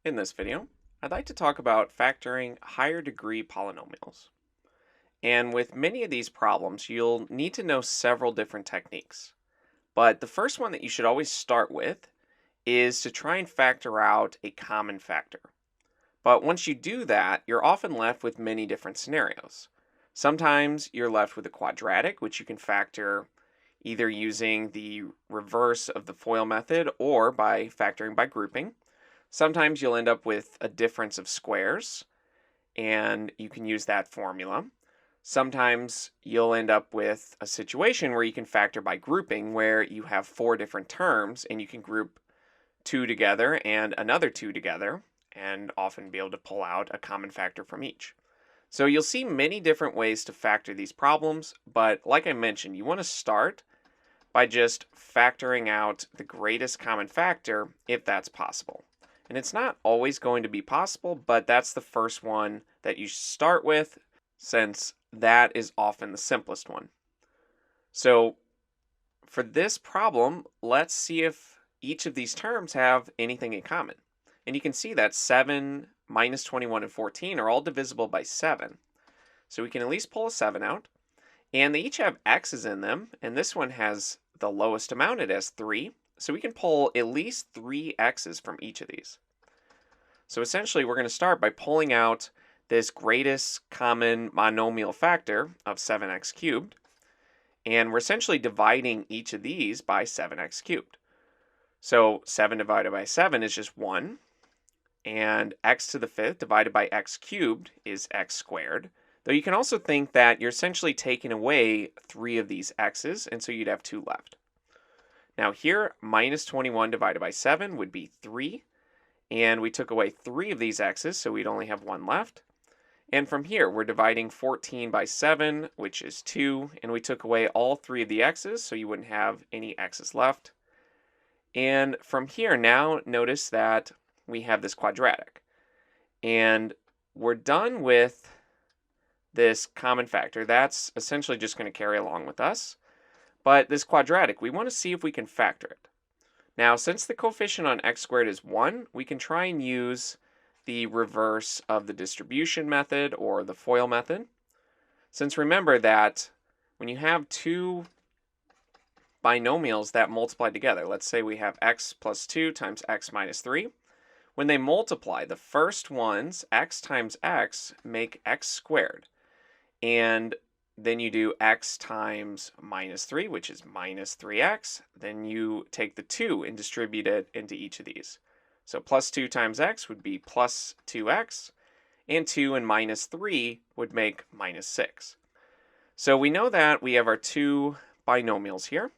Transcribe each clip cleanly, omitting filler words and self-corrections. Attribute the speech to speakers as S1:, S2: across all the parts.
S1: In this video, I'd like to talk about factoring higher degree polynomials. And with many of these problems, you'll need to know several different techniques. But the first one that you should always start with is to try and factor out a common factor. But once you do that, you're often left with many different scenarios. Sometimes you're left with a quadratic, which you can factor either using the reverse of the FOIL method or by factoring by grouping. Sometimes you'll end up with a difference of squares, and you can use that formula. Sometimes you'll end up with a situation where you can factor by grouping, where you have four different terms, and you can group two together and another two together, and often be able to pull out a common factor from each. So you'll see many different ways to factor these problems, but like I mentioned, you want to start by just factoring out the greatest common factor if that's possible. And it's not always going to be possible, but that's the first one that you start with, since that is often the simplest one. So for this problem, let's see if each of these terms have anything in common. And you can see that 7, minus 21, and 14 are all divisible by 7. So we can at least pull a 7 out. And they each have x's in them, and this one has the lowest amount, it has 3. So we can pull at least 3 x's from each of these. So essentially, we're going to start by pulling out this greatest common monomial factor of 7x cubed. And we're essentially dividing each of these by 7x cubed. So 7 divided by 7 is just 1. And x to the 5th divided by x cubed is x squared. Though you can also think that you're essentially taking away 3 of these x's, and so you'd have 2 left. Now here, minus 21 divided by 7 would be 3. And we took away 3 of these x's, so we'd only have 1 left. And from here, we're dividing 14 by 7, which is 2. And we took away all 3 of the x's, so you wouldn't have any x's left. And from here, now notice that we have this quadratic. And we're done with this common factor. That's essentially just going to carry along with us. But this quadratic, we want to see if we can factor it. Now, since the coefficient on x squared is 1, we can try and use the reverse of the distribution method or the FOIL method. Since remember that when you have two binomials that multiply together, let's say we have x plus 2 times x minus 3. When they multiply, the first ones, x times x, make x squared. And then you do x times minus 3, which is minus 3x. Then you take the 2 and distribute it into each of these. So plus 2 times x would be plus 2x, and 2 and minus 3 would make minus 6. So we know that we have our two binomials here.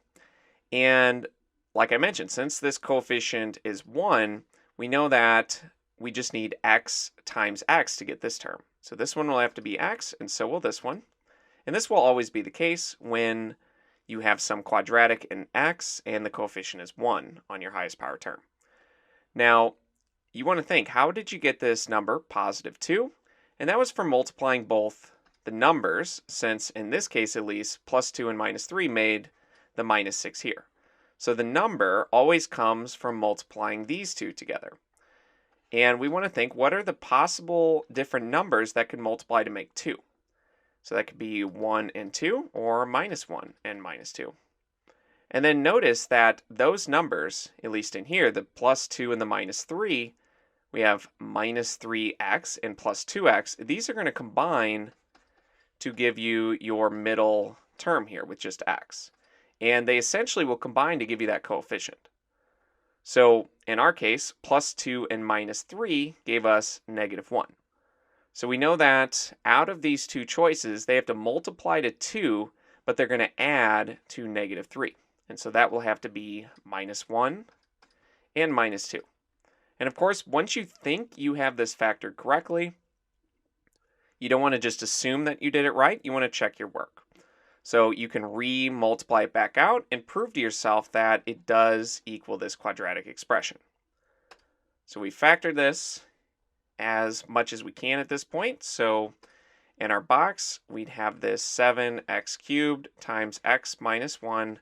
S1: And like I mentioned, since this coefficient is 1, we know that we just need x times x to get this term. So this one will have to be x, and so will this one. And this will always be the case when you have some quadratic in x and the coefficient is 1 on your highest power term. Now, you want to think, how did you get this number, positive 2? And that was from multiplying both the numbers, since in this case at least, plus 2 and minus 3 made the minus 6 here. So the number always comes from multiplying these two together. And we want to think, what are the possible different numbers that could multiply to make 2? So that could be 1 and 2, or minus 1 and minus 2. And then notice that those numbers, at least in here, the plus 2 and the minus 3, we have minus 3x and plus 2x. These are going to combine to give you your middle term here with just x. And they essentially will combine to give you that coefficient. So in our case, plus 2 and minus 3 gave us negative 1. So we know that out of these two choices, they have to multiply to 2, but they're going to add to negative 3. And so that will have to be minus 1 and minus 2. And of course, once you think you have this factored correctly, you don't want to just assume that you did it right. You want to check your work. So you can re-multiply it back out and prove to yourself that it does equal this quadratic expression. So we factored this as much as we can at this point. So in our box, we'd have this 7x cubed times x minus 1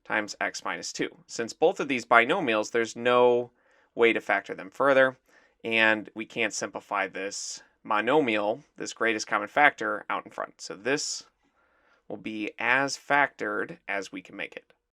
S1: times x minus 2. Since both of these binomials, there's no way to factor them further. and we can't simplify this monomial, this greatest common factor, out in front. So this will be as factored as we can make it.